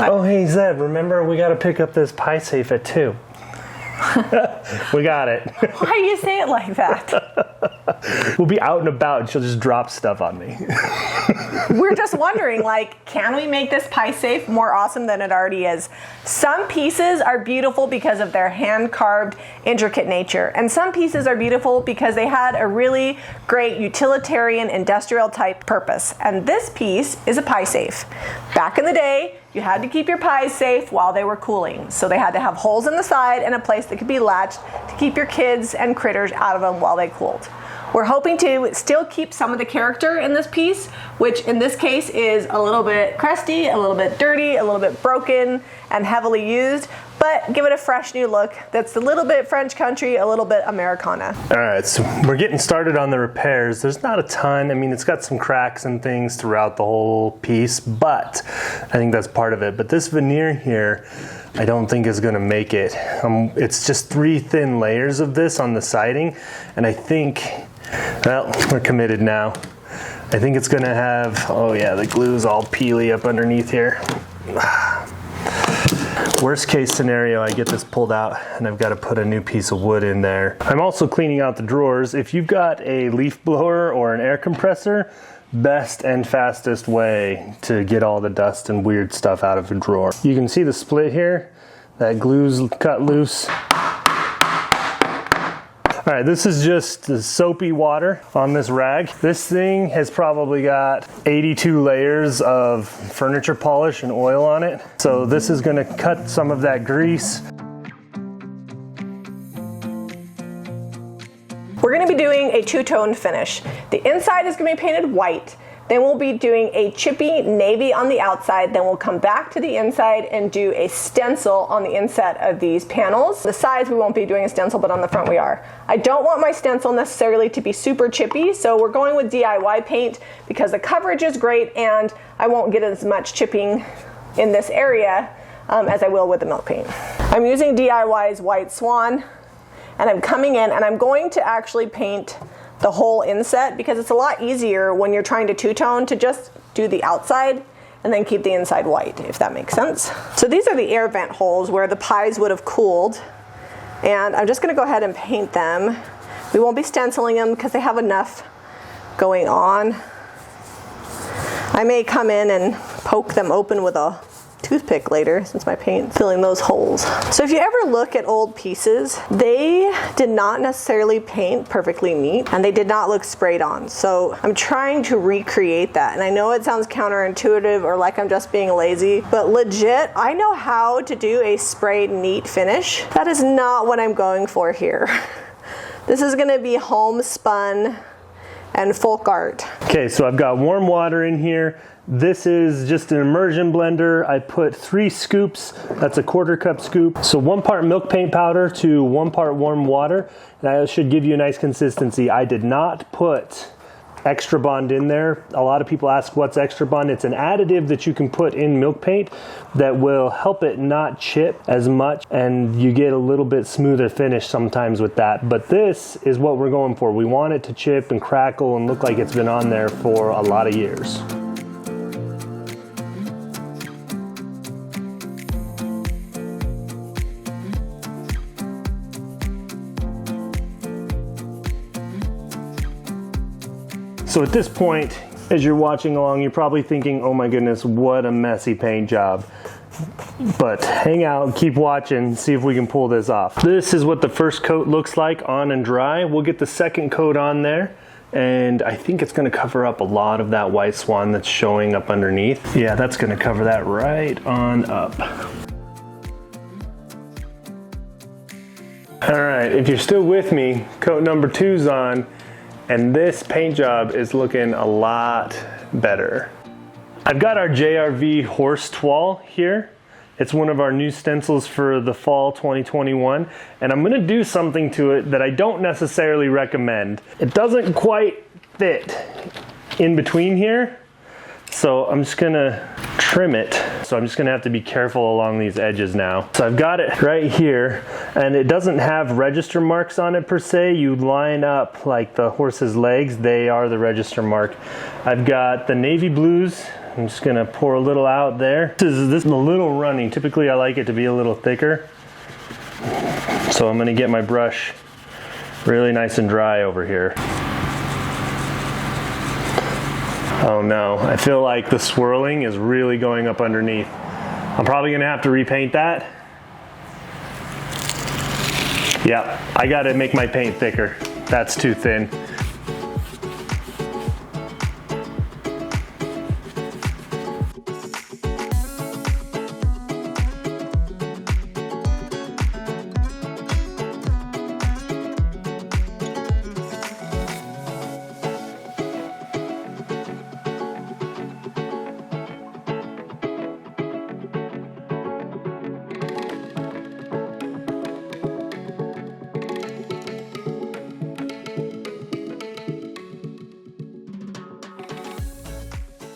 Oh, hey Zeb, remember we got to pick up this pie safe at 2. We got it. Why do you say it like that? We'll be out and about and she'll just drop stuff on me. We're just wondering, like, can we make this pie safe more awesome than it already is? Some pieces are beautiful because of their hand-carved, intricate nature. And some pieces are beautiful because they had a really great utilitarian, industrial type purpose. And this piece is a pie safe. Back in the day, you had to keep your pies safe while they were cooling. So they had to have holes in the side and a place that could be latched to keep your kids and critters out of them while they cooled. We're hoping to still keep some of the character in this piece, which in this case is a little bit crusty, a little bit dirty, a little bit broken, and heavily used, but give it a fresh new look that's a little bit French country, a little bit Americana. All right, so we're getting started on the repairs. There's not a ton. I mean, it's got some cracks and things throughout the whole piece, but I think that's part of it. But this veneer here, I don't think is gonna make it. It's just 3 thin layers of this on the siding, and I think, well, we're committed now. I think it's gonna have, oh yeah, the glue's all peely up underneath here. Worst case scenario, I get this pulled out and I've got to put a new piece of wood in there. I'm also cleaning out the drawers. If you've got a leaf blower or an air compressor, best and fastest way to get all the dust and weird stuff out of a drawer. You can see the split here. That glue's cut loose. All right, this is just the soapy water on this rag. This thing has probably got 82 layers of furniture polish and oil on it. So this is gonna cut some of that grease. We're gonna be doing a two-tone finish. The inside is gonna be painted white. Then we'll be doing a chippy navy on the outside. Then we'll come back to the inside and do a stencil on the inside of these panels. The sides we won't be doing a stencil, but on the front we are. I don't want my stencil necessarily to be super chippy, so we're going with DIY paint because the coverage is great and I won't get as much chipping in this area as I will with the milk paint. I'm using DIY's White Swan and I'm coming in and I'm going to actually paint the whole inset because it's a lot easier when you're trying to two-tone to just do the outside and then keep the inside white, if that makes sense. So these are the air vent holes where the pies would have cooled, and I'm just gonna go ahead and paint them. We won't be stenciling them because they have enough going on. I may come in and poke them open with a toothpick later since my paint's filling those holes. So if you ever look at old pieces, they did not necessarily paint perfectly neat and they did not look sprayed on. So I'm trying to recreate that. And I know it sounds counterintuitive or like I'm just being lazy, but legit, I know how to do a sprayed neat finish. That is not what I'm going for here. This is gonna be homespun and folk art. Okay, so I've got warm water in here. This is just an immersion blender. I put 3 scoops, that's a 1/4 cup scoop. So 1 part milk paint powder to 1 part warm water. That should give you a nice consistency. I did not put Extra Bond in there. A lot of people ask what's Extra Bond. It's an additive that you can put in milk paint that will help it not chip as much and you get a little bit smoother finish sometimes with that. But this is what we're going for. We want it to chip and crackle and look like it's been on there for a lot of years. So at this point, as you're watching along, you're probably thinking, oh my goodness, what a messy paint job. But hang out, keep watching, see if we can pull this off. This is what the first coat looks like on and dry. We'll get the second coat on there, and I think it's gonna cover up a lot of that white swan that's showing up underneath. Yeah, that's gonna cover that right on up. All right, if you're still with me, coat number 2's on, and this paint job is looking a lot better. I've got our JRV horse toile here. It's one of our new stencils for the fall 2021, and I'm gonna do something to it that I don't necessarily recommend. It doesn't quite fit in between here, so I'm just gonna trim it. So I'm just gonna have to be careful along these edges now. So I've got it right here, and it doesn't have register marks on it per se. You line up like the horse's legs, they are the register mark. I've got the navy blues I'm just gonna pour a little out there. This is a little runny. Typically I like it to be a little thicker. So I'm gonna get my brush really nice and dry over here. Oh no, I feel like the swirling is really going up underneath. I'm probably gonna have to repaint that. Yeah, I gotta make my paint thicker. That's too thin.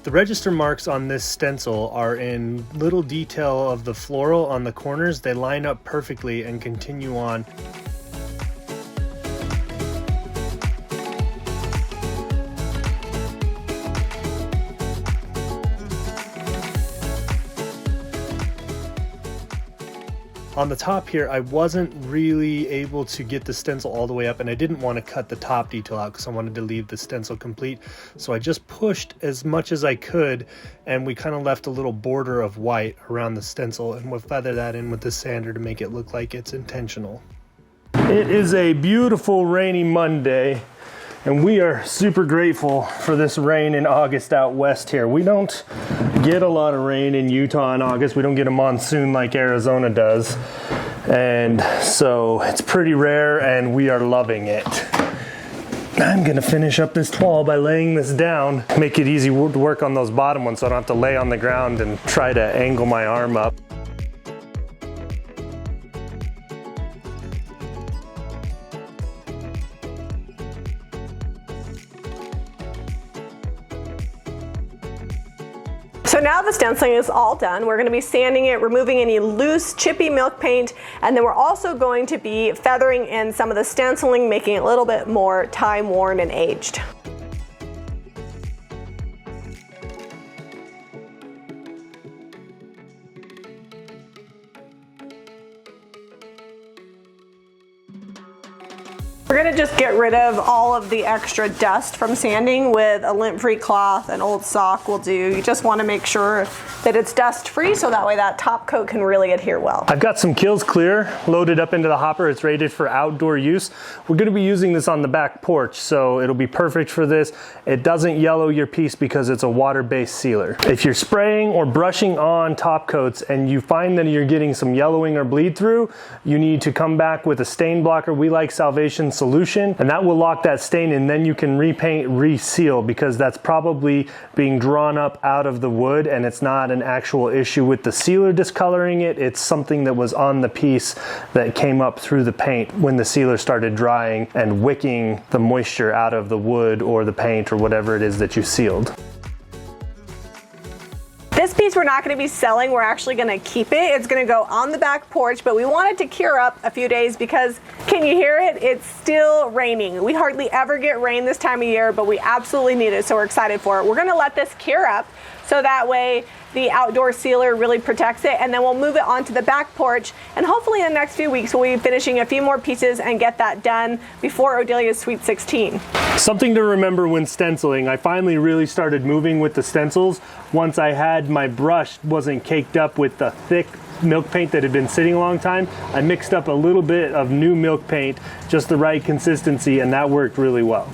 The register marks on this stencil are in little detail of the floral on the corners. They line up perfectly and continue on. On the top here, I wasn't really able to get the stencil all the way up, and I didn't want to cut the top detail out because I wanted to leave the stencil complete. So I just pushed as much as I could, and we kind of left a little border of white around the stencil, and we'll feather that in with the sander to make it look like it's intentional. It is a beautiful rainy Monday, and we are super grateful for this rain in August out west here. We don't get a lot of rain in Utah in August. We don't get a monsoon like Arizona does. And so it's pretty rare and we are loving it. I'm gonna finish up this toile by laying this down. Make it easy to work on those bottom ones so I don't have to lay on the ground and try to angle my arm up. So now the stenciling is all done. We're going to be sanding it, removing any loose, chippy milk paint, and then we're also going to be feathering in some of the stenciling, making it a little bit more time-worn and aged. We're gonna just get rid of all of the extra dust from sanding with a lint-free cloth. An old sock will do. You just wanna make sure that it's dust-free so that way that top coat can really adhere well. I've got some Kills Clear loaded up into the hopper. It's rated for outdoor use. We're gonna be using this on the back porch, so it'll be perfect for this. It doesn't yellow your piece because it's a water-based sealer. If you're spraying or brushing on top coats and you find that you're getting some yellowing or bleed through, you need to come back with a stain blocker. We like Salvation solution, and that will lock that stain, and then you can repaint, reseal, because that's probably being drawn up out of the wood and it's not an actual issue with the sealer discoloring it. It's something that was on the piece that came up through the paint when the sealer started drying and wicking the moisture out of the wood or the paint or whatever it is that you sealed. This piece we're not going to be selling, we're actually going to keep it. It's going to go on the back porch, but we want it to cure up a few days because, can you hear it? It's still raining. We hardly ever get rain this time of year, but we absolutely need it, so we're excited for it. We're going to let this cure up so that way the outdoor sealer really protects it, and then we'll move it onto the back porch, and hopefully in the next few weeks we'll be finishing a few more pieces and get that done before Odelia's Sweet 16. Something to remember when stenciling, I finally really started moving with the stencils once I had my brush wasn't caked up with the thick milk paint that had been sitting a long time. I mixed up a little bit of new milk paint, just the right consistency, and that worked really well.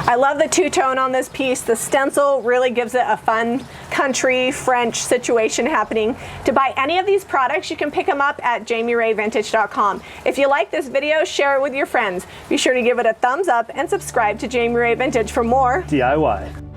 I love the two-tone on this piece. The stencil really gives it a fun country French situation happening. To buy any of these products, you can pick them up at JamiRayVintage.com. If you like this video, share it with your friends. Be sure to give it a thumbs up and subscribe to Jami Ray Vintage for more DIY.